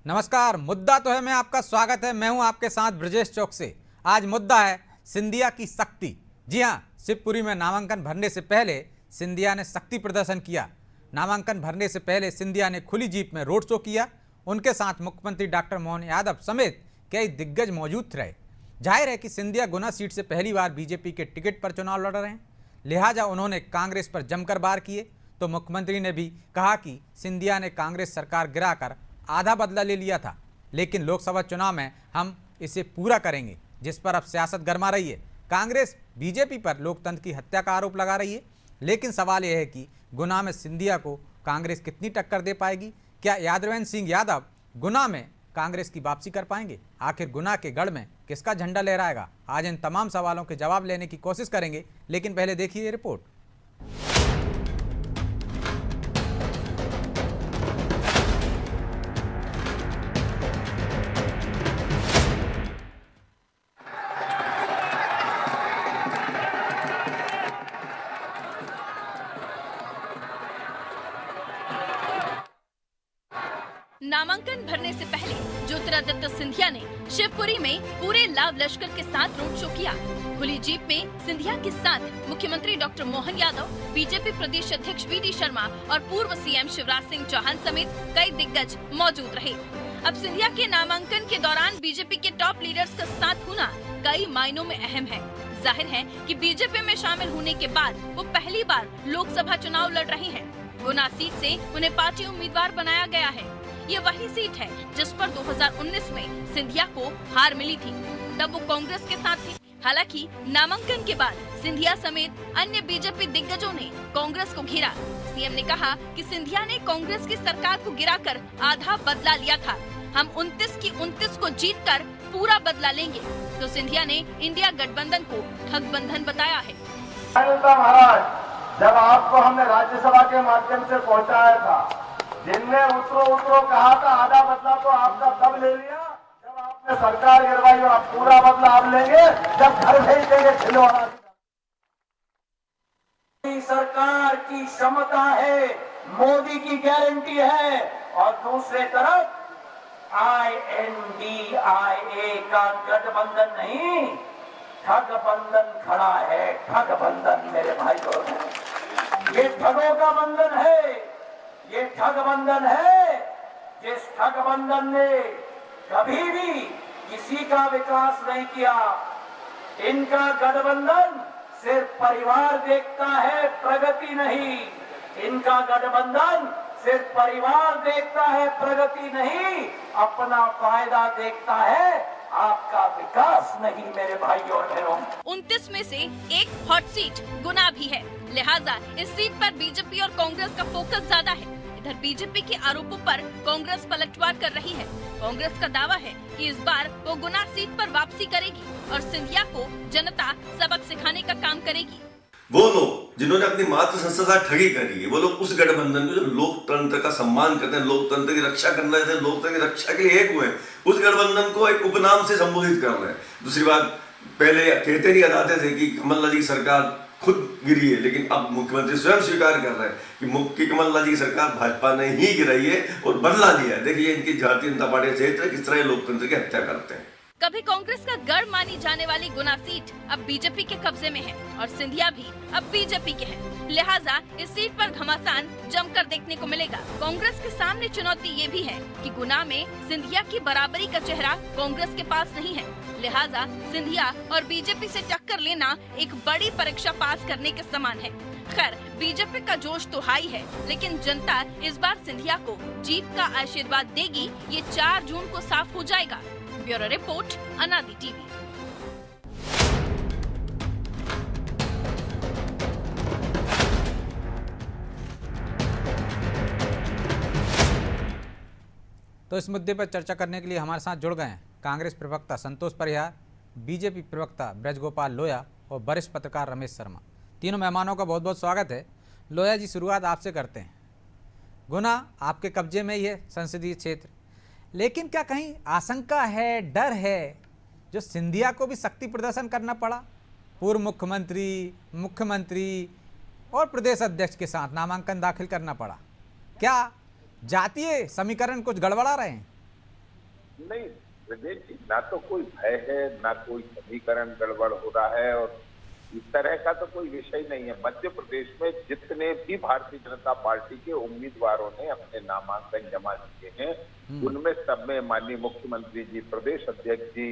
नमस्कार। मुद्दा तो है मैं आपका स्वागत है। मैं हूं आपके साथ ब्रजेश चौक से। आज मुद्दा है सिंधिया की शक्ति। जी हां, शिवपुरी में नामांकन भरने से पहले सिंधिया ने शक्ति प्रदर्शन किया। नामांकन भरने से पहले सिंधिया ने खुली जीप में रोड शो किया। उनके साथ मुख्यमंत्री डॉक्टर मोहन यादव समेत कई दिग्गज मौजूद रहे। जाहिर है कि सिंधिया गुना सीट से पहली बार बीजेपी के टिकट पर चुनाव लड़ रहे हैं, लिहाजा उन्होंने कांग्रेस पर जमकर वार किए। तो मुख्यमंत्री ने भी कहा कि सिंधिया ने कांग्रेस सरकार गिराकर आधा बदला ले लिया था, लेकिन लोकसभा चुनाव में हम इसे पूरा करेंगे, जिस पर अब सियासत गरमा रही है। कांग्रेस बीजेपी पर लोकतंत्र की हत्या का आरोप लगा रही है, लेकिन सवाल यह है कि गुना में सिंधिया को कांग्रेस कितनी टक्कर दे पाएगी। क्या यादवेंद्र सिंह यादव गुना में कांग्रेस की वापसी कर पाएंगे? आखिर गुना के गढ़ में किसका झंडा लहराएगा? आज इन तमाम सवालों के जवाब लेने की कोशिश करेंगे, लेकिन पहले देखिए ये रिपोर्ट। नामांकन भरने से पहले ज्योतिरादित्य सिंधिया ने शिवपुरी में पूरे लाव लश्कर के साथ रोड शो किया। खुली जीप में सिंधिया के साथ मुख्यमंत्री डॉक्टर मोहन यादव, बीजेपी प्रदेश अध्यक्ष वी.डी. शर्मा और पूर्व सीएम शिवराज सिंह चौहान समेत कई दिग्गज मौजूद रहे। अब सिंधिया के नामांकन के दौरान बीजेपी के टॉप लीडर्स का साथ होना कई मायनों में अहम है। जाहिर है कि बीजेपी में शामिल होने के बाद वो पहली बार लोकसभा चुनाव लड़ रहे हैं। गुना सीट से उन्हें पार्टी उम्मीदवार बनाया गया है। ये वही सीट है जिस पर 2019 में सिंधिया को हार मिली थी, तब वो कांग्रेस के साथ थे। हालांकि नामांकन के बाद सिंधिया समेत अन्य बीजेपी दिग्गजों ने कांग्रेस को घेरा। सीएम ने कहा कि सिंधिया ने कांग्रेस की सरकार को गिराकर आधा बदला लिया था। हम 29 की 29 को जीतकर पूरा बदला लेंगे। तो सिंधिया ने इंडिया गठबंधन को ठगबंधन बताया है। महाराज, जब आपको हमने राज्यसभा के माध्यम से पहुंचाया था, जिनने उतरो कहा था, आधा बदला तो आपका तब ले लिया जब आपने सरकार गिरवाई, और आप पूरा बदला आप लेंगे जब घर भेज देंगे खिलौना। सरकार की क्षमता है, मोदी की गारंटी है, और दूसरे तरफ INDIA का गठबंधन नहीं, ठगबंधन खड़ा है। ठगबंधन मेरे भाई बहनों, ये ठगों का बंधन है, ये ठगबंधन है। जिस ठगबंधन ने कभी भी किसी का विकास नहीं किया। इनका गठबंधन सिर्फ परिवार देखता है, प्रगति नहीं। इनका गठबंधन सिर्फ परिवार देखता है, प्रगति नहीं, अपना फायदा देखता है, आपका विकास नहीं। मेरे भाइयों और बहनों, 29 में से एक हॉट सीट गुना भी है, लिहाजा इस सीट पर बीजेपी और कांग्रेस का फोकस ज्यादा है। इधर बीजेपी के आरोपों पर कांग्रेस पलटवार कर रही है। कांग्रेस का दावा है कि इस बार वो गुना सीट पर वापसी करेगी और सिंधिया को जनता सबक सिखाने का काम करेगी। वो लोग जिन्होंने अपनी मातृ संस्था से ठगी करी है, वो लोग उस गठबंधन में जो लोकतंत्र का सम्मान करते हैं, लोकतंत्र की रक्षा करना चाहते हैं, लोकतंत्र की रक्षा के लिए एक हुए, उस गठबंधन को एक उपनाम से संबोधित कर रहे हैं। दूसरी बात, पहले कहते नहीं बताते थे कि कमलनाथ जी की सरकार खुद गिरी है, लेकिन अब मुख्यमंत्री स्वयं स्वीकार कर रहे हैं कि कमलनाथ जी की सरकार भाजपा ने ही गिराई है और बदला लिया है। देखिए इनकी भारतीय जनता पार्टी के चरित्र किस तरह लोकतंत्र की हत्या करते हैं। कभी कांग्रेस का गढ़ मानी जाने वाली गुना सीट अब बीजेपी के कब्जे में है और सिंधिया भी अब बीजेपी के हैं। लिहाजा इस सीट पर घमासान जमकर देखने को मिलेगा। कांग्रेस के सामने चुनौती ये भी है कि गुना में सिंधिया की बराबरी का चेहरा कांग्रेस के पास नहीं है। लिहाजा सिंधिया और बीजेपी से टक्कर लेना एक बड़ी परीक्षा पास करने के समान है। खैर, बीजेपी का जोश तो हाई है, लेकिन जनता इस बार सिंधिया को जीत का आशीर्वाद देगी, ये 4 जून को साफ हो जाएगा। ब्यूरो रिपोर्ट, अनादि टीवी। तो इस मुद्दे पर चर्चा करने के लिए हमारे साथ जुड़ गए हैं कांग्रेस प्रवक्ता संतोष परिहार, बीजेपी प्रवक्ता ब्रजगोपाल लोया और वरिष्ठ पत्रकार रमेश शर्मा। तीनों मेहमानों का बहुत बहुत स्वागत है। लोया जी, शुरुआत आपसे करते हैं। गुना आपके कब्जे में ही है संसदीय क्षेत्र, लेकिन क्या कहीं आशंका है, डर है, जो सिंधिया को भी शक्ति प्रदर्शन करना पड़ा? पूर्व मुख्यमंत्री और प्रदेश अध्यक्ष के साथ नामांकन दाखिल करना पड़ा। क्या जातीय समीकरण कुछ गड़बड़ा रहे हैं? नहीं ब्रजेश जी, ना तो कोई भय है, ना कोई समीकरण गड़बड़ हो रहा है, और इस तरह का तो कोई विषय नहीं है। मध्य प्रदेश में जितने भी भारतीय जनता पार्टी के उम्मीदवारों ने अपने नामांकन जमा किए हैं, उनमें सब में माननीय मुख्यमंत्री जी, प्रदेश अध्यक्ष जी,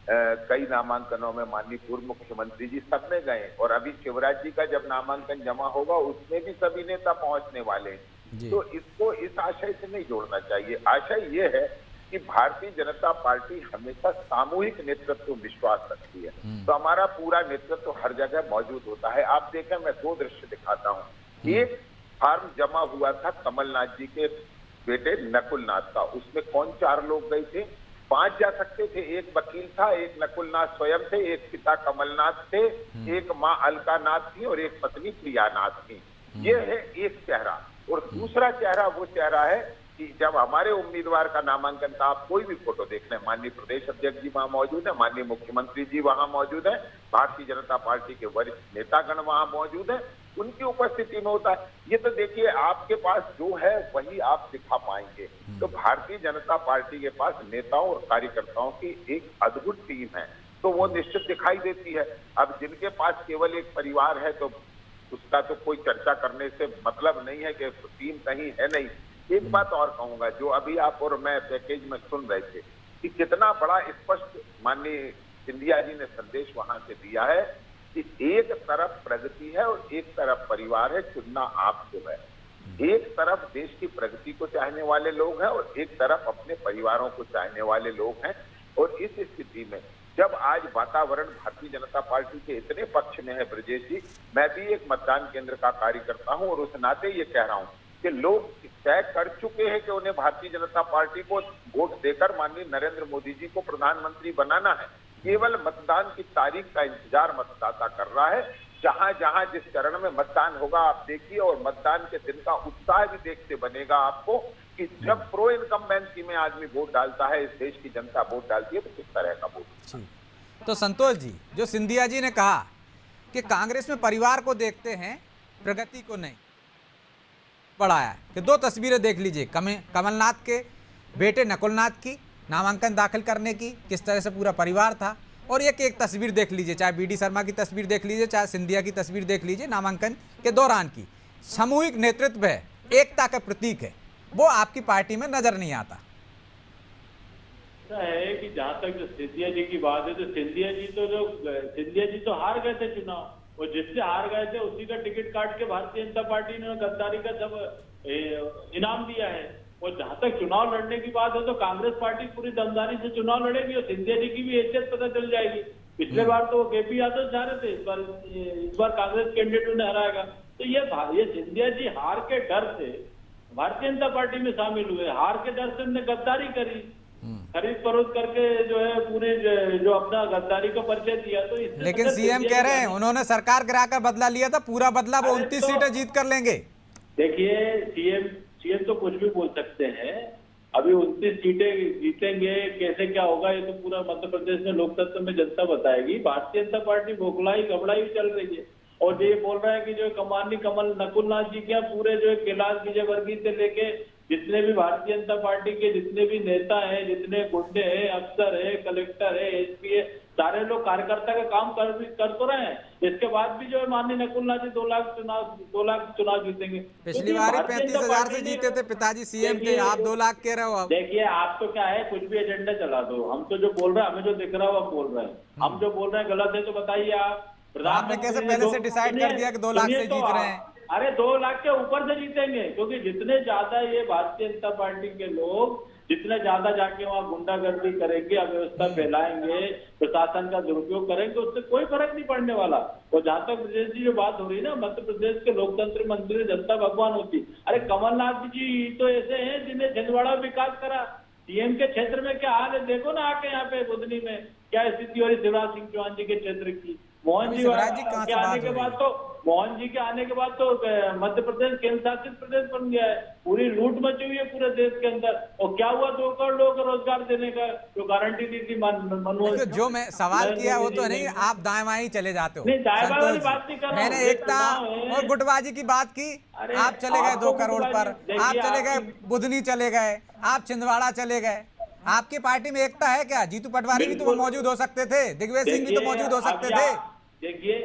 कई नामांकनों में माननीय पूर्व मुख्यमंत्री जी सब में गए, और अभी शिवराज जी का जब नामांकन जमा होगा उसमें भी सभी नेता पहुंचने वाले हैं। तो इसको इस आशय से नहीं जोड़ना चाहिए। आशय ये है कि भारतीय जनता पार्टी हमेशा सामूहिक नेतृत्व में विश्वास रखती है, तो हमारा पूरा नेतृत्व हर जगह मौजूद होता है। आप देखें, मैं दो दृश्य दिखाता हूँ। एक फॉर्म जमा हुआ था कमलनाथ जी के बेटे नकुलनाथ का, उसमें कौन 4 लोग गए थे? 5 जा सकते थे। एक वकील था, एक नकुलनाथ स्वयं थे, एक पिता कमलनाथ थे, एक माँ अलकानाथ थी और एक पत्नी प्रियानाथ थी। ये है एक चेहरा। और दूसरा चेहरा वो चेहरा है कि जब हमारे उम्मीदवार का नामांकन था, आप कोई भी फोटो देख लें, माननीय प्रदेश अध्यक्ष जी वहां मौजूद है, माननीय मुख्यमंत्री जी वहां मौजूद है, भारतीय जनता पार्टी के वरिष्ठ नेतागण वहां मौजूद है, उनकी उपस्थिति में होता है। ये तो देखिए, आपके पास जो है वही आप दिखा पाएंगे। तो भारतीय जनता पार्टी के पास नेताओं और कार्यकर्ताओं की एक अद्भुत टीम है, तो वो निश्चित दिखाई देती है। अब जिनके पास केवल एक परिवार है तो उसका तो कोई चर्चा करने से मतलब नहीं है कि टीम कहीं है नहीं। एक बात और कहूंगा, जो अभी आप और मैं पैकेज में सुन रहे थे कि कितना बड़ा स्पष्ट माननीय सिंधिया जी ने संदेश वहां से दिया है कि एक तरफ प्रगति है और एक तरफ परिवार है, चुनना आपको है। एक तरफ देश की प्रगति को चाहने वाले लोग हैं और एक तरफ अपने परिवारों को चाहने वाले लोग हैं। और इस स्थिति में जब आज वातावरण भारतीय जनता पार्टी के इतने पक्ष में है, ब्रजेश जी, मैं भी एक मतदान केंद्र का कार्यकर्ता हूं और उस नाते ये कह रहा हूं कि लोग तय कर चुके हैं कि उन्हें भारतीय जनता पार्टी को वोट देकर माननीय नरेंद्र मोदी जी को प्रधानमंत्री बनाना है। केवल मतदान की तारीख का इंतजार मतदाता कर रहा है। जहां जहां जिस चरण में मतदान होगा आप देखिए, और मतदान के दिन का उत्साह भी देखते बनेगा आपको कि जब प्रो इनकम्बेंसी में आदमी वोट डालता है, इस देश की जनता वोट डालती है, तो किस तरह का वोट। तो संतोष जी, जो सिंधिया जी ने कहा कि कांग्रेस में परिवार को देखते हैं, प्रगति को नहीं, बढ़ाया है कि 2 तस्वीरें देख लीजिए, कमलनाथ के बेटे नकुलनाथ की नामांकन दाखिल करने की, किस तरह से पूरा परिवार था, और एक तस्वीर देख लीजिए, चाहे बीडी शर्मा की तस्वीर देख लीजिए, चाहे सिंधिया की तस्वीर देख लीजिए, नामांकन के दौरान की। सामूहिक नेतृत्व है, एकता का प्रतीक है, वो आपकी पार्टी में नजर नहीं आता। है कि जहां तक जो सिंधिया जी की बात है, तो सिंधिया जी तो हार गए थे चुनाव, और जिससे हार गए थे उसी का टिकट काट के भारतीय जनता पार्टी ने गद्दारी का सब इनाम दिया है। और जहां तक चुनाव लड़ने की बात है, तो कांग्रेस पार्टी पूरी दमदारी से चुनाव लड़ेगी और सिंधिया जी की भी हैसियत पता चल जाएगी। पिछले बार तो वो केपी यादव चाह रहे थे, इस बार कांग्रेस कैंडिडेट उन्हें हराएगा। तो ये सिंधिया जी हार के डर से भारतीय जनता पार्टी में शामिल हुए, हार के डर से उन्होंने गद्दारी करी, खरीद फरोख्त करके जो है पूरे जो अपना गद्दारी का परिचय दिया। तो लेकिन सीएम कह रहे हैं उन्होंने सरकार गिराकर बदला लिया था, पूरा बदला वो 29 सीटें जीत कर लेंगे। देखिए, सीएम तो कुछ भी बोल सकते हैं, अभी 29 सीटें जीतेंगे, कैसे क्या होगा ये तो पूरा मध्य प्रदेश में लोकतंत्र में जनता बताएगी। भारतीय जनता पार्टी बौखलाई घबराई चल रही है, और ये बोल रहा है कि जो कमल नकुलनाथ जी क्या पूरे जो कैलाश विजयवर्गीय से लेके जितने भी भारतीय जनता पार्टी के जितने भी नेता हैं, जितने गुंडे हैं, अफसर है, कलेक्टर है, एसपी है, सारे लोग कार्यकर्ता का काम कर तो रहे हैं। इसके बाद भी जो है माननीय नकुलनाथ जी 2 लाख चुनाव जीतेंगे। पिछली बार 35,000 से जीते थे, पिताजी सीएम थे, आप 2 लाख कह रहे हो। देखिए, आप तो क्या है, कुछ भी एजेंडा चला दो, हम तो जो बोल रहे हैं, हमें जो दिख रहा है वो बोल रहे हैं। हम जो बोल रहे हैं गलत है तो बताइए आप। आपने कैसे पहले से डिसाइड कर दिया कि 2 लाख से जीत रहे हैं? अरे 2 लाख के ऊपर से जीतेंगे, क्योंकि जितने ज्यादा ये भारतीय जनता पार्टी के लोग जितने ज्यादा जाके वहाँ गुंडागर्दी करेंगे, अव्यवस्था फैलाएंगे, प्रशासन का दुरुपयोग करेंगे, उससे कोई फर्क नहीं पड़ने वाला। और जहां तक ब्रजेश जी जो बात हो रही है ना, मध्य प्रदेश के लोकतंत्र मंत्री जनता भगवान होती। अरे कमलनाथ जी तो ऐसे हैं जिन्हें छिंदवाड़ा विकास करा, सीएम के क्षेत्र में क्या हाल है देखो ना, आके यहाँ पे बुधनी में क्या स्थिति हो रही शिवराज सिंह चौहान जी के क्षेत्र की। मोहन जी के आने के बाद तो मध्य प्रदेश केंद्र शासित प्रदेश बन गया है, पूरी लूट मची हुई है पूरे देश के अंदर। और क्या हुआ 2 करोड़ लोगों को रोजगार देने का जो गारंटी दी थी मनमोहन। जो मैं सवाल किया वो तो नहीं, आप दाएं बाएं चले जाते हो। नहीं, दाएं बाएं वाली बात नहीं कर रहा हूं। मैंने एकता और गुटबाजी की बात की, आप चले गए 2 करोड़ पर, आप चले गए बुधनी चले गए, आप छिंदवाड़ा चले गए, आपकी पार्टी में एकता है क्या? जीतू पटवारी भी तो मौजूद हो सकते थे, दिग्विजय सिंह भी तो मौजूद हो सकते थे। देखिए,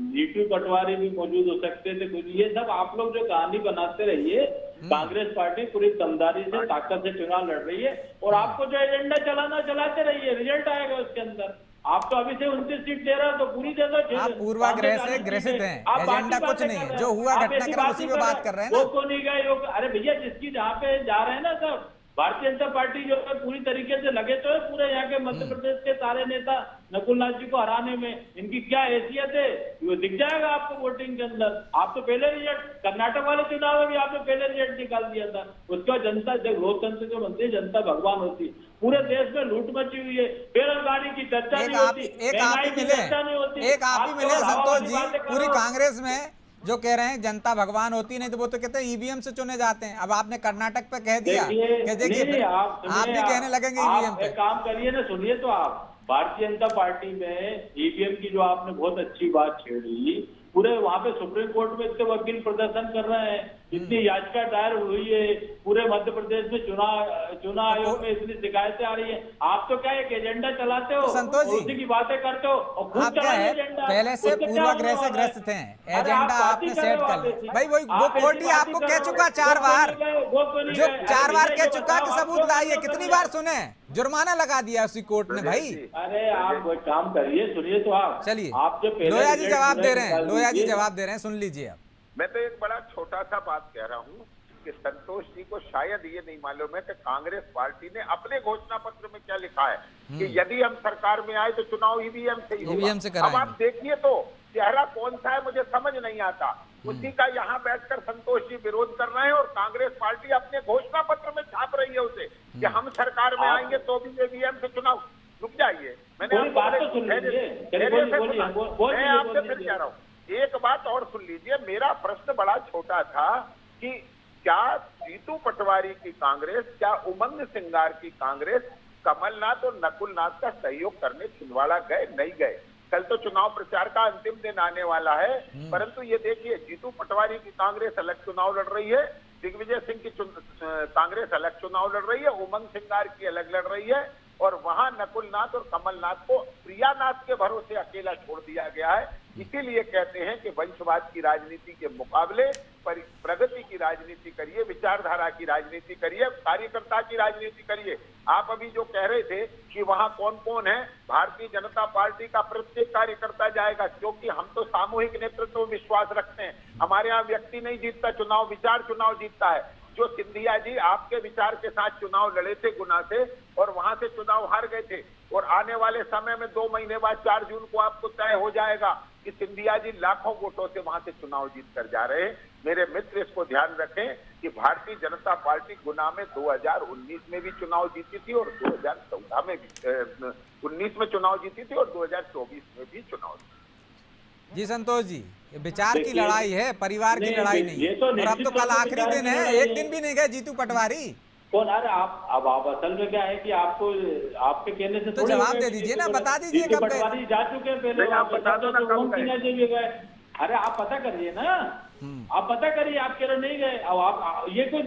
जीतू पटवारी भी मौजूद हो सकते थे। कुछ ये सब आप लोग जो कहानी बनाते रहिए। कांग्रेस पार्टी पूरी दमदारी से, ताकत से चुनाव लड़ रही है और आपको जो एजेंडा चलाना चलाते रहिए, रिजल्ट आएगा उसके अंदर। आप तो अभी से 29 सीट दे रहे हो तो पूरी दे दो। आप पूर्वाग्रह से ग्रसित हैं, एजेंडा कुछ नहीं है, जो हुआ घटनाक्रम उसी पे बात कर रहे हैं ना। वो को नहीं गए, अरे भैया जिसकी जहाँ पे जा रहे हैं ना सब, भारतीय जनता पार्टी जो है पूरी तरीके से लगे तो है पूरे यहाँ के मध्य प्रदेश के सारे नेता नकुल नाथ जी को हराने में। इनकी क्या हैसियत है वो दिख जाएगा आपको वोटिंग के अंदर। आप तो पहले रिजल्ट, कर्नाटक वाले चुनाव में भी आपने पहले रिजल्ट निकाल दिया था। उसके बाद जनता, जब लोकतंत्र के मंत्री जनता भगवान होती, पूरे देश में लूट मची हुई है, बेरोजगारी की चर्चा नहीं होती, महंगाई की चर्चा नहीं होती। एक आप ही मिले संतोष जी, पूरी कांग्रेस में जो कह रहे हैं जनता भगवान होती, नहीं तो वो तो कहते हैं ईवीएम से चुने जाते हैं। अब आपने कर्नाटक पे कह दिया कि देखिए आप भी कहने लगेंगे ईवीएम पे। काम करिए ना, सुनिए तो आप, भारतीय जनता पार्टी में ईवीएम की जो आपने बहुत अच्छी बात छेड़ी, पूरे वहां पे सुप्रीम कोर्ट में इतने वकील प्रदर्शन कर रहे हैं, इतनी याचिका दायर हुई है, पूरे मध्य प्रदेश में चुनाव आयोग में इतनी शिकायतें आ रही है। आप तो क्या एक एजेंडा चलाते हो, संतोष जी उसी की बातें करते हो और खुद आप क्या है, पहले से पूर्वाग्रह से ग्रस्त हैं, एजेंडा आपने सेट कर लिया भाई। वो कोर्ट ही आपको कह चुका 4 बार, जो 4 बार कह चुका कि सबूत लाइए। कितनी बार सुने, जुर्माना लगा दिया उसी कोर्ट ने भाई। अरे आप वो काम करिए, सुनिए तो आप, चलिए आप जो लोया जी जवाब दे रहे हैं, लोया जी जवाब दे रहे हैं, सुन लीजिए आप। मैं तो एक बड़ा छोटा सा बात कह रहा हूँ कि संतोष जी को शायद ये नहीं मालूम है कि कांग्रेस पार्टी ने अपने घोषणा पत्र में क्या लिखा है कि यदि हम सरकार में आए तो चुनाव ईवीएम से ही होगा। अब आप देखिए तो चेहरा कौन सा है मुझे समझ नहीं आता। उसी का यहाँ बैठकर संतोष जी विरोध कर रहे हैं और कांग्रेस पार्टी अपने घोषणा पत्र में छाप रही है उसे कि हम सरकार में आएंगे तो भी ईवीएम से चुनाव। रुक जाइए, मैंने आपसे फिर कह रहा हूँ, एक बात और सुन लीजिए। मेरा प्रश्न बड़ा छोटा था कि क्या जीतू पटवारी की कांग्रेस, क्या उमंग सिंगार की कांग्रेस कमलनाथ और नकुल नाथ का सहयोग करने छिंदवाड़ा गए? नहीं गए। कल तो चुनाव प्रचार का अंतिम दिन आने वाला है, परंतु ये देखिए जीतू पटवारी की कांग्रेस अलग चुनाव लड़ रही है, दिग्विजय सिंह की कांग्रेस अलग चुनाव लड़ रही है, उमंग सिंगार की अलग लड़ रही है और वहां नकुल नाथ और कमलनाथ को प्रियानाथ के भरोसे अकेला छोड़ दिया गया है। इसीलिए कहते हैं कि वंशवाद की राजनीति के मुकाबले प्रगति की राजनीति करिए, विचारधारा की राजनीति करिए, कार्यकर्ता की राजनीति करिए। आप अभी जो कह रहे थे कि वहां कौन कौन है, भारतीय जनता पार्टी का प्रत्येक कार्यकर्ता जाएगा, क्योंकि हम तो सामूहिक नेतृत्व में विश्वास रखते हैं। हमारे यहाँ व्यक्ति नहीं जीतता चुनाव, विचार चुनाव जीतता है। जो सिंधिया जी आपके विचार के साथ चुनाव लड़े थे गुना से और वहां से चुनाव हार गए थे, और आने वाले समय में 2 महीने बाद 4 जून को आपको तय हो जाएगा कि सिंधिया जी लाखों वोटों से वहां से चुनाव जीत कर जा रहे हैं। मेरे मित्र इसको ध्यान रखें कि भारतीय जनता पार्टी गुना में 2019 में भी चुनाव जीती थी और 2014 में भी 19 में चुनाव जीती थी और 2024 में भी चुनाव जीती। जी संतोष जी, ये विचार की लड़ाई है, परिवार की लड़ाई नहीं है। और अब तो कल आखिरी दिन है, एक दिन भी नहीं गए जीतू पटवारी। कौन? अरे आप असल में क्या है कि आपको आपके कहने से तो जवाब दे दीजिए ना, बता दीजिए कब पटवारी जा चुके हैं पहले, आप बता दो ना कब गए। अरे आप पता करिए ना, आप पता करिए, आप कह रहे नहीं गए। अब आप ये कोई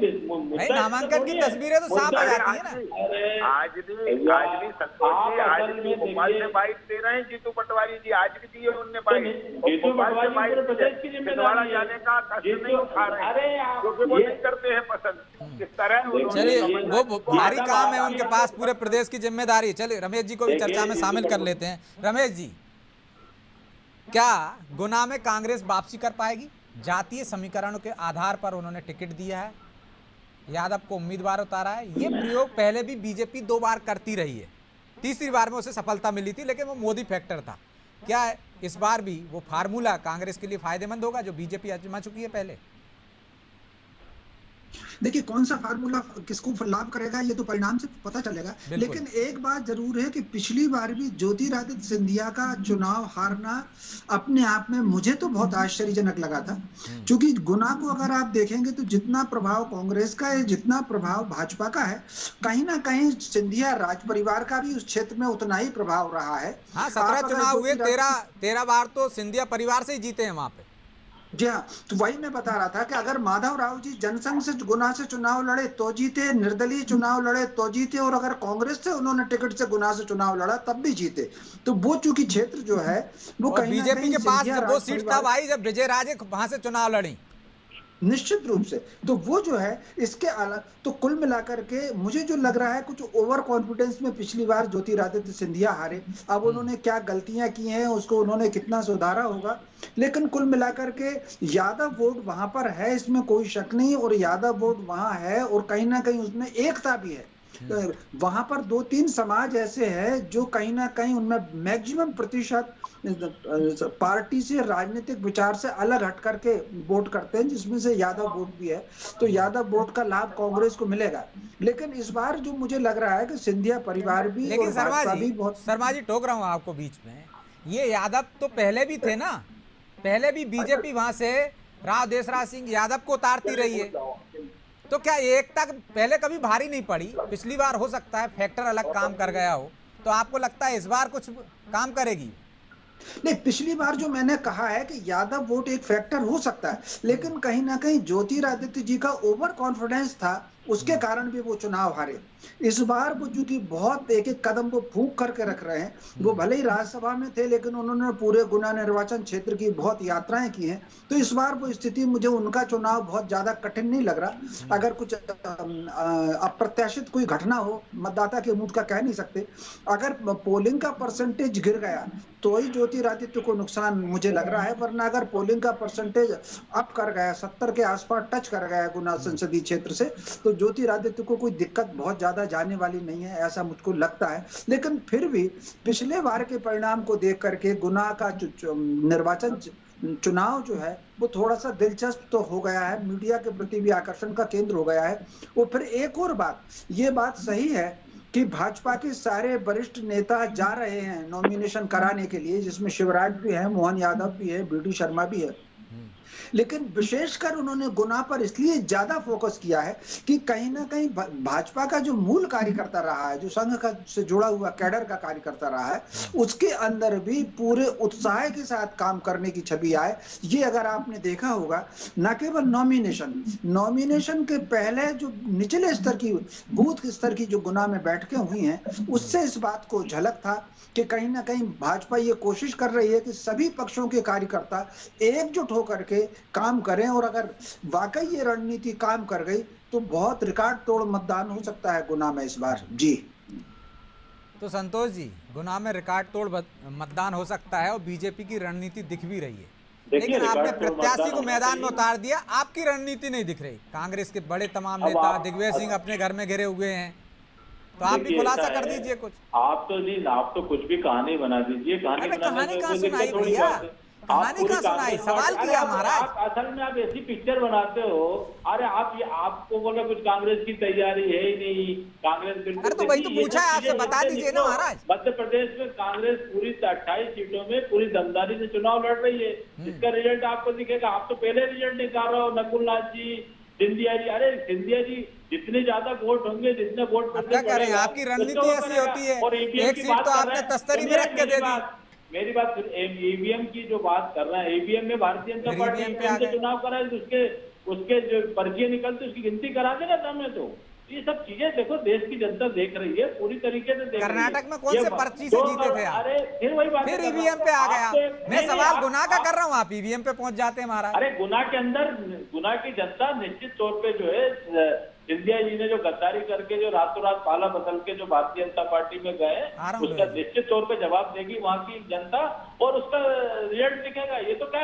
नामांकन की तस्वीरें तो साफ आ जाती है ना। अरे आज भी संतोष जी, आज भी भोपाल से बाइट दे रहे हैं जीतू पटवारी जी, आज भी दिए उनने बाइट। जीतू पटवारी प्रदेश की छिंदवाड़ा जाने का कष्ट नहीं उठा रहे हैं, क्योंकि वो नहीं करते हैं पसंद इस तरह। चलिए, वो भारी काम है उनके पास, पूरे प्रदेश की जिम्मेदारी। चलिए रमेश जी को भी चर्चा में शामिल कर लेते हैं। रमेश जी, क्या गुना में कांग्रेस वापसी कर पाएगी? जातीय समीकरणों के आधार पर उन्होंने टिकट दिया है, यादव को उम्मीदवार उतारा है। ये प्रयोग पहले भी बीजेपी 2 बार करती रही है, तीसरी बार में उसे सफलता मिली थी, लेकिन वो मोदी फैक्टर था। क्या इस बार भी वो फार्मूला कांग्रेस के लिए फायदेमंद होगा जो बीजेपी आजमा चुकी है पहले? देखिए, कौन सा फार्मूला किसको लाभ करेगा ये तो परिणाम से पता चलेगा, लेकिन एक बात जरूर है कि पिछली बार भी ज्योतिरादित्य सिंधिया का चुनाव हारना अपने आप में मुझे तो बहुत आश्चर्यजनक लगा था। क्योंकि गुना को अगर आप देखेंगे तो जितना प्रभाव कांग्रेस का है, जितना प्रभाव भाजपा का है, कहीं ना कहीं सिंधिया राज परिवार का भी उस क्षेत्र में उतना ही प्रभाव रहा है। हाँ, 17 चुनाव हुए, 13 बार तो सिंधिया परिवार से ही जीते हैं वहां पे। जी हाँ, तो वही मैं बता रहा था कि अगर माधव राव जी जनसंघ से गुना से चुनाव लड़े तो जीते, निर्दलीय चुनाव लड़े तो जीते, और अगर कांग्रेस से उन्होंने टिकट से गुना से चुनाव लड़ा तब भी जीते। तो वो चूंकि क्षेत्र जो है वो और कहीं ना बीजेपी कहीं के पास सिंधिया जब वो राज सीट परिवार- तब आई जब विजय राजे वहां से चुनाव लड़ी। निश्चित रूप से। तो वो जो है इसके अलग, तो कुल मिलाकर के मुझे जो लग रहा है कुछ ओवर कॉन्फिडेंस में पिछली बार ज्योतिरादित्य सिंधिया हारे। अब उन्होंने क्या गलतियां की हैं, उसको उन्होंने कितना सुधारा होगा, लेकिन कुल मिलाकर के यादव वोट वहां पर है, इसमें कोई शक नहीं। और यादव वोट वहां है और कहीं ना कहीं उसमें एकता भी है। वहां पर 2-3 समाज ऐसे हैं जो कहीं ना कहीं उनमें मैक्सिमम प्रतिशत पार्टी से, राजनीतिक विचार से अलग हट करके वोट करते हैं, जिसमें से यादव वोट भी है। तो यादव वोट का लाभ कांग्रेस को मिलेगा। लेकिन इस बार जो मुझे लग रहा है कि सिंधिया परिवार भी लेकिन और भाजपा भी बहुत। शर्मा जी टोक रहा हूँ आपको बीच में, ये यादव तो पहले भी थे ना, पहले भी बीजेपी वहां से राव देशराज सिंह यादव को उतारती रही है, तो क्या एकता पहले कभी भारी नहीं पड़ी? पिछली बार हो सकता है फैक्टर अलग काम कर गया हो, तो आपको लगता है इस बार कुछ काम करेगी? नहीं, पिछली बार जो मैंने कहा है कि यादव वोट एक फैक्टर हो सकता है, लेकिन कहीं ना कहीं ज्योतिरादित्य जी का ओवर कॉन्फिडेंस था, उसके कारण भी वो चुनाव हारे। इस बार वो चूंकि बहुत एक एक कदम को फूंक करके रख रहे हैं, वो भले ही राज्यसभा में थे लेकिन उन्होंने पूरे गुना निर्वाचन क्षेत्र की बहुत यात्राएं की हैं। तो इस बार वो स्थिति, मुझे उनका चुनाव बहुत ज्यादा कठिन नहीं लग रहा। अगर कुछ अप्रत्याशित कोई घटना हो, मतदाता के मूड का कह नहीं सकते, अगर पोलिंग का परसेंटेज गिर गया तो ही ज्योतिरादित्य को नुकसान मुझे लग रहा है, वरना अगर पोलिंग का परसेंटेज अप कर गया, 70 के आसपास टच कर गया गुना संसदीय क्षेत्र से, तो ज्योतिरादित्य को कोई दिक्कत बहुत ज्यादा जाने वाली नहीं है, ऐसा मुझको लगता है। लेकिन फिर भी पिछले बार के परिणाम को देख करके गुना का निर्वाचन चुनाव जो है वो थोड़ा सा दिलचस्प तो हो गया है, मीडिया के प्रति भी आकर्षण का केंद्र हो गया है। और फिर एक और बात, ये बात सही है कि भाजपा के सारे वरिष्ठ नेता जा रहे हैं नॉमिनेशन कराने के लिए, जिसमें शिवराज भी है, मोहन यादव भी है, बीडी शर्मा भी है। लेकिन विशेषकर उन्होंने गुना पर इसलिए ज्यादा फोकस किया है कि कहीं ना कहीं भाजपा का जो मूल कार्यकर्ता रहा है, जो संघ का से जुड़ा हुआ कैडर का कार्यकर्ता रहा है, उसके अंदर भी पूरे उत्साह के साथ काम करने की छवि आए। ये अगर आपने देखा होगा, न केवल नॉमिनेशन के पहले जो निचले स्तर की, बूथ स्तर की जो गुना में बैठकें हुई हैं, उससे इस बात को झलक था कि कहीं ना कहीं भाजपा ये कोशिश कर रही है कि सभी पक्षों के कार्यकर्ता एकजुट होकर के काम करें, और अगर वाकई ये रणनीति काम कर गई तो बहुत रिकॉर्ड तोड़ मतदान हो सकता है गुना में इस बार। जी तो संतोष जी, गुना में रिकॉर्ड तोड़ मतदान हो सकता है और बीजेपी की रणनीति दिख भी रही है, लेकिन आपने प्रत्याशी को मैदान में उतार दिया, आपकी रणनीति नहीं दिख रही। कांग्रेस के बड़े तमाम नेता, दिग्विजय सिंह अपने घर में घिरे हुए हैं, तो आप भी खुलासा कर दीजिए कुछ। आप तो कुछ भी कहानी बना दीजिए। कहानी कहाँ सुनाई भैया, कहानी कहाँ सुनाई, सवाल किया महाराज। असल में आप ऐसी पिक्चर बनाते हो, अरे आपको बोला कुछ कांग्रेस की तैयारी है ही नहीं, कांग्रेस बिल्कुल। अरे तो वही तो पूछा है आपसे, बता दीजिए ना महाराज। मध्य प्रदेश में कांग्रेस पूरी 28 सीटों में पूरी दमदारी से चुनाव लड़ रही है, इसका रिजल्ट आपको दिखेगा। आप तो पहले रिजल्ट निकाल रहे हो, नकुल नाथ जी, सिंधिया जी। अरे सिंधिया जी, जितने ज्यादा वोट होंगे, जितने वोट क्या करें, आपकी रणनीति ऐसी होती है, एक सीट तो आपने तस्तरी में रख के दे दी। मेरी बात, ईवीएम की जो बात कर रहे हैं, ईवीएम में भारतीय जनता पार्टी ईवीएम से चुनाव कराए, उसके जो पर्चियां निकलती उसकी गिनती करा देना समय। तो ये सब चीजें देखो, देश की जनता देख रही है, पूरी तरीके से देख रही है। कर्नाटक में कौन से पर्ची से जीते थे आप? अरे फिर वही बात, फिर ईवीएम पे आ गया। मैं सवाल गुना का कर रहा हूँ, आप ईवीएम पे पहुंच जाते हैं महाराज। अरे गुना के अंदर, गुना की जनता निश्चित तौर पे जो है, सिंधिया जी ने जो गद्दारी करके जो रातों रात पाला बदल के जो भारतीय जनता पार्टी में गए, उसका निश्चित तौर पे जवाब देगी वहां की जनता, और उसका रिजल्ट दिखेगा। ये तो क्या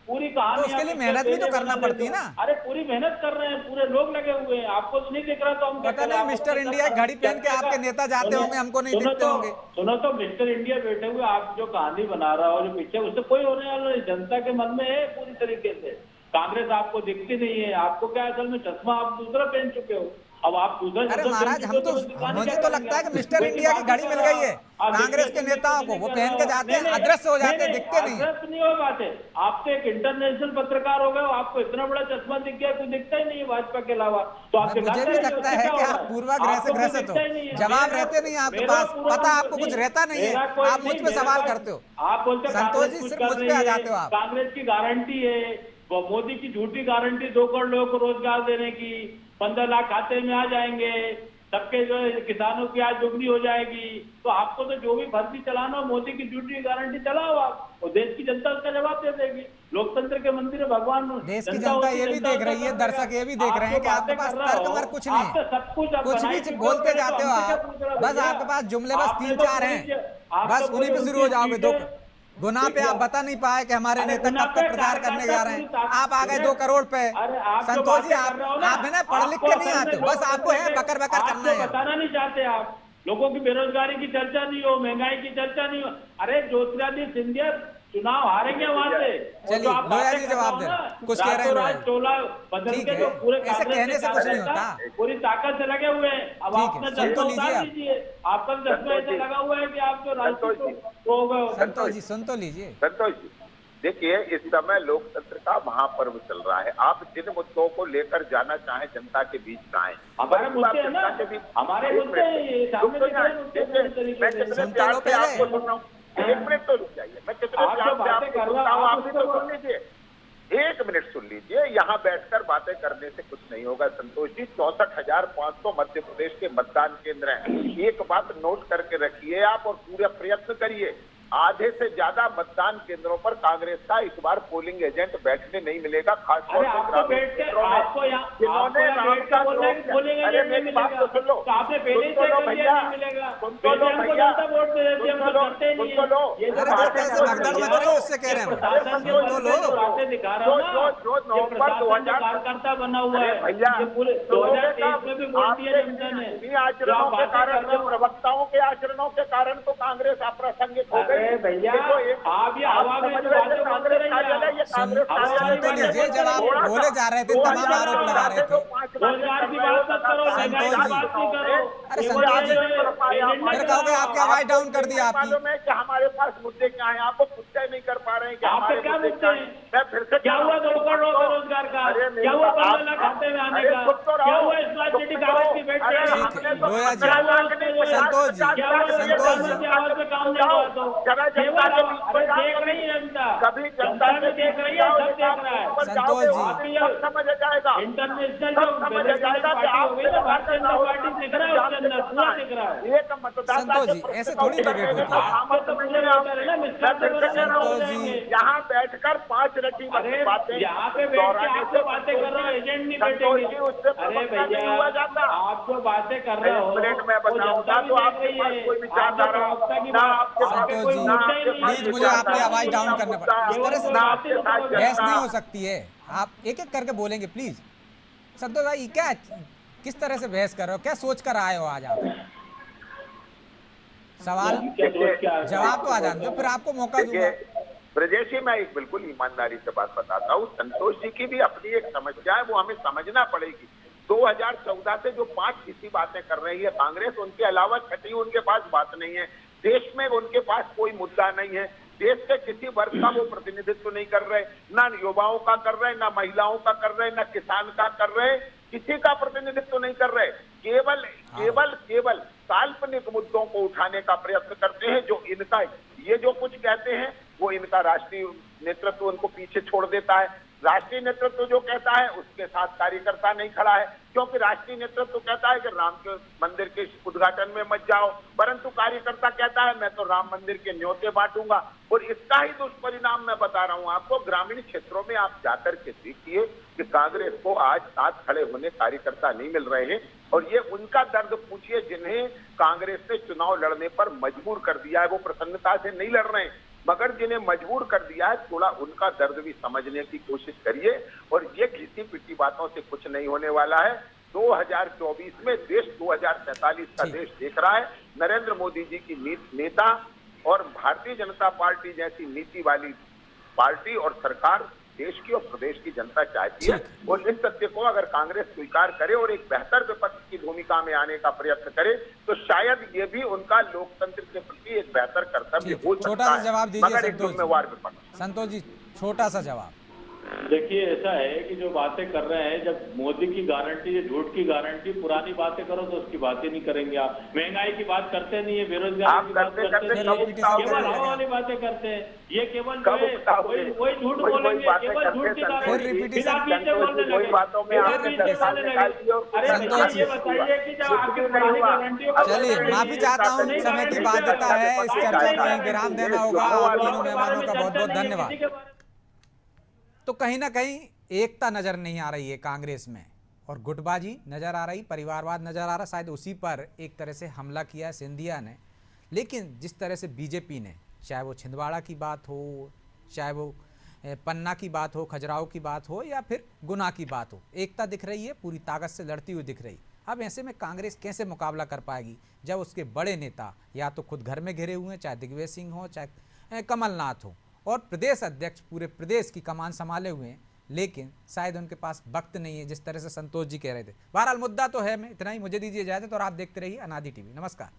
पूरी कहानी, तो उसके लिए मेहनत भी तो करना पड़ती है ना। अरे पूरी मेहनत कर रहे हैं, पूरे लोग लगे हुए हैं, आपको तो नहीं दिख रहा, तो हम पता नहीं, मिस्टर इंडिया घड़ी पहन के आपके नेता जाते होंगे, हमको नहीं दिखते होंगे। सुनो तो, मिस्टर इंडिया बैठे हुए आप जो कहानी बना रहा हो, जो पीछे, उससे कोई होने वाला नहीं। जनता के मन में है पूरी तरीके से। कांग्रेस आपको दिखती नहीं है, आपको क्या असल में चश्मा आप दूसरा पहन चुके हो। अब आप दूसरे अरे महाराज, हम तो मुझे तो लगता है कि मिस्टर इंडिया की घड़ी मिल गई है कांग्रेस के नेताओं को। वो पहन के जाते हैं, अदृश्य हो जाते हैं, दिखते नहीं। अदृश्य नहीं हो पाते। आप तो एक इंटरनेशनल पत्रकार हो गए, आपको इतना बड़ा चश्मा दिख गया, कोई दिखता ही नहीं है भाजपा के अलावा। तो आप मुझे भी लगता है कि आप पूर्वाग्रह से ग्रसित हो, जवाब रहते नहीं आपके पास, पता आपको कुछ रहता नहीं है, आप मुझ पे सवाल करते हो। आप बोलते संतोष जी, सिर्फ मुझ पे आ जाते हो आप। कांग्रेस की गारंटी है, वो मोदी की झूठी गारंटी 2 करोड़ लोगों को रोजगार देने की, 15 लाख खाते में आ जाएंगे, सबके जो है किसानों की आज दुगनी हो जाएगी। तो आपको तो जो भी भर्ती चलाना हो, मोदी की झूठी गारंटी चलाओ आप, और देश की जनता उसका जवाब दे देगी। लोकतंत्र के मंदिर में भगवान देश की जनता ये भी देख रही है, दर्शक ये भी देख रहे हैं कि आपके पास तर्क वर्क कुछ नहीं है, सब कुछ भी बोलते जाते हो आप, बस आपके पास जुमले बस 3-4 हैं, बस उन्हीं पे शुरू हो जाओगे। दो गुना पे आप बता नहीं पाए कि हमारे नेता कब तक प्रचार करने जा रहे हैं, आप आ गए 2 करोड़ पे। संतोष जी, आप है ना पढ़ लिख के नहीं आते, बस आपको है बकर बकर करना है। बताना नहीं चाहते आप, लोगों की बेरोजगारी की चर्चा नहीं हो, महंगाई की चर्चा नहीं हो। अरे ज्योतिरादित्य सिंधिया चुनाव हारेंगे वहां से। चलिए लोया जी जवाब दे, कुछ कह रहे हैं चोला बदल के जो पूरे ऐसे कहने से कुछ नहीं होता, पूरी ताकत से लगे हुए हैं। अब आपने चश्मा उतार लीजिए, आपका चश्मा ऐसा लगा हुआ है कि आप जो राजनीति हो गए। संतोष जी सुन तो लीजिए। संतोष जी देखिए, इस समय लोकतंत्र का महापर्व चल रहा है। आप जिन मुद्दों को लेकर जाना चाहें जनता के बीच जाएं, हमारे मुद्दे हैं ना, हमारे मुद्दे आपको सुन रहा हूँ, 1 मिनट तो रुक जाइए, मैं कितने प्यार से आपको सुनता हूँ, आप भी तो सुन लीजिए, 1 मिनट सुन लीजिए। यहाँ बैठकर बातें करने से कुछ नहीं होगा संतोष जी। 64,500 मध्य प्रदेश के मतदान केंद्र हैं। एक बात नोट करके रखिए आप और पूरा प्रयत्न करिए, आधे से ज्यादा मतदान केंद्रों पर कांग्रेस का इस बार पोलिंग एजेंट बैठने नहीं मिलेगा, खासतौर से ग्रामीण क्षेत्रों में जिन्होंने राम का अरे मेरी बात तो सुन लो, सुन तो लो भैया, सुन तो लो भैया, सुन तो लो, उससे कह रहे हैं जो नवंबर 2000 बना हुआ है भैया, आचरणों के कारण, प्रवक्ताओं के आचरणों के कारण तो कांग्रेस अप्रासंगिक हो गई। भैया आप ये आवाज में लीजिए, जब आप बोले जा रहे थे तमाम आरोप लगा रहे थे। रोजगार की बात मत करो, महंगाई की बात नहीं करो। अरे संतोष जी, फिर कहोगे आपकी आवाज डाउन कर दी आपकी। मालूम है कि हमारे पास मुद्दे क्या हैं, आपको पूछा नहीं कर पा रहे हैं कि आपके क्या मुद्दे हैं? मैं फिर से क्या हुआ 2 करोड़ रोजगार का, क्या हुआ 15 लाख खाते में आने का, क्या हुआ स्मार्ट सिटी कागज की बेट पे, लोया जी, संतोष जी, संतोष जी, आवाज पे काम नहीं हुआ तो देख रही है जनता, कभी जनता में देख रही है, सब देख रहा है संतोष जी। समझ जाएगा, इंटरनेशनल समझ जाएगा कि आप भारतीय जनता पार्टी दिख रहा है, उसके अंदर पूरा दिख रहा है। एक मतदाता संतोष जी, ऐसे थोड़ी डिबेट होती है। यहाँ बैठकर 5 रटी बातें, यहाँ पे बैठ के आप जो बातें कर रहे हो एजेंट नहीं बैठेंगे। अरे भैया आप जो बातें कर रहे हो मिनट में बताऊंगा तो आपके पास कोई विचारधारा ना आपके पास संतोष जी, प्लीज मुझे आपकी आवाज डाउन करना पड़ेगा, इस तरह से बहस नहीं हो सकती है। आप एक एक करके बोलेंगे प्लीज। संतोष भाई क्या किस तरह से बहस कर रहे हो, क्या सोच कर आए हो आज आप? सवाल जवाब तो आ जाने दो, फिर आपको मौका दूंगा। ब्रजेश जी, मैं एक बिल्कुल ईमानदारी से बात बताता हूँ, संतोष जी की भी अपनी एक समस्या है, वो हमें समझना पड़ेगी। 2014 से जो 5 किसी बातें कर रही है कांग्रेस, उनके अलावा छठी उनके पास बात नहीं है। देश में उनके पास कोई मुद्दा नहीं है, देश के किसी वर्ग का वो प्रतिनिधित्व नहीं कर रहे, ना युवाओं का कर रहे, ना महिलाओं का कर रहे, ना किसान का कर रहे, किसी का प्रतिनिधित्व नहीं कर रहे। केवल काल्पनिक मुद्दों को उठाने का प्रयत्न करते हैं। जो इनका ये जो कुछ कहते हैं वो इनका राष्ट्रीय नेतृत्व उनको पीछे छोड़ देता है। राष्ट्रीय नेतृत्व जो कहता है उसके साथ कार्यकर्ता नहीं खड़ा है, क्योंकि राष्ट्रीय नेतृत्व कहता है कि राम के मंदिर के उद्घाटन में मत जाओ, परंतु कार्यकर्ता कहता है मैं तो राम मंदिर के न्योते बांटूंगा। और इसका ही दुष्परिणाम मैं बता रहा हूं आपको। ग्रामीण क्षेत्रों में आप जाकर के देखिए कि कांग्रेस को आज साथ खड़े होने कार्यकर्ता नहीं मिल रहे हैं, और ये उनका दर्द पूछिए जिन्हें कांग्रेस ने चुनाव लड़ने पर मजबूर कर दिया है। वो प्रसन्नता से नहीं लड़ रहे हैं, मगर जिन्हें मजबूर कर दिया है थोड़ा उनका दर्द भी समझने की कोशिश करिए। और ये घिसी पिटी बातों से कुछ नहीं होने वाला है। 2024 में देश 2047 का देश देख रहा है। नरेंद्र मोदी जी की नेता और भारतीय जनता पार्टी जैसी नीति वाली पार्टी और सरकार देश की और प्रदेश की जनता चाहती है। और इन तथ्य को अगर कांग्रेस स्वीकार करे और एक बेहतर विपक्ष की भूमिका में आने का प्रयत्न करे तो शायद ये भी उनका लोकतंत्र के प्रति एक बेहतर कर्तव्य हो छोटा सकता सा है। जवाब दीजिए मगर एक संतोष जिम्मेवार जी। विपक्ष। संतोष जी छोटा सा जवाब। देखिए ऐसा है कि जो बातें कर रहे हैं, जब मोदी की गारंटी, ये झूठ की गारंटी, पुरानी बातें करो तो उसकी बातें नहीं करेंगे आप। महंगाई की बात करते नहीं है, बेरोजगारी की बात करते नहीं है, केवल हवा वाली बातें करते हैं। ये केवल जो है वही झूठ बोलेंगे, केवल झूठ की गारंटी, फिर आप पीछे बोलने लगे, फिर आप पीछे बोलने लगे। अरे भैया ये बताइए कि जब आपकी पुरानी गारंटियों को चलिए माफी चाहता हूँ, समय की बाध्यता है, इस चर्चा को यहीं विराम देना होगा। आप तीनों मेहमानों का बहुत बहुत धन्यवाद। तो कहीं ना कहीं एकता नजर नहीं आ रही है कांग्रेस में, और गुटबाजी नजर आ रही, परिवारवाद नजर आ रहा। शायद उसी पर एक तरह से हमला किया है सिंधिया ने। लेकिन जिस तरह से बीजेपी ने, चाहे वो छिंदवाड़ा की बात हो, चाहे वो पन्ना की बात हो, खजुराहो की बात हो, या फिर गुना की बात हो, एकता दिख रही है, पूरी ताकत से लड़ती हुई दिख रही। अब ऐसे में कांग्रेस कैसे मुकाबला कर पाएगी जब उसके बड़े नेता या तो खुद घर में घिरे हुए हैं, चाहे दिग्विजय सिंह हो, चाहे कमलनाथ हो, और प्रदेश अध्यक्ष पूरे प्रदेश की कमान संभाले हुए हैं, लेकिन शायद उनके पास वक्त नहीं है, जिस तरह से संतोष जी कह रहे थे। बहरहाल मुद्दा तो है। मैं इतना ही, मुझे दीजिए इजाजत और आप देखते रहिए अनादि टीवी। नमस्कार।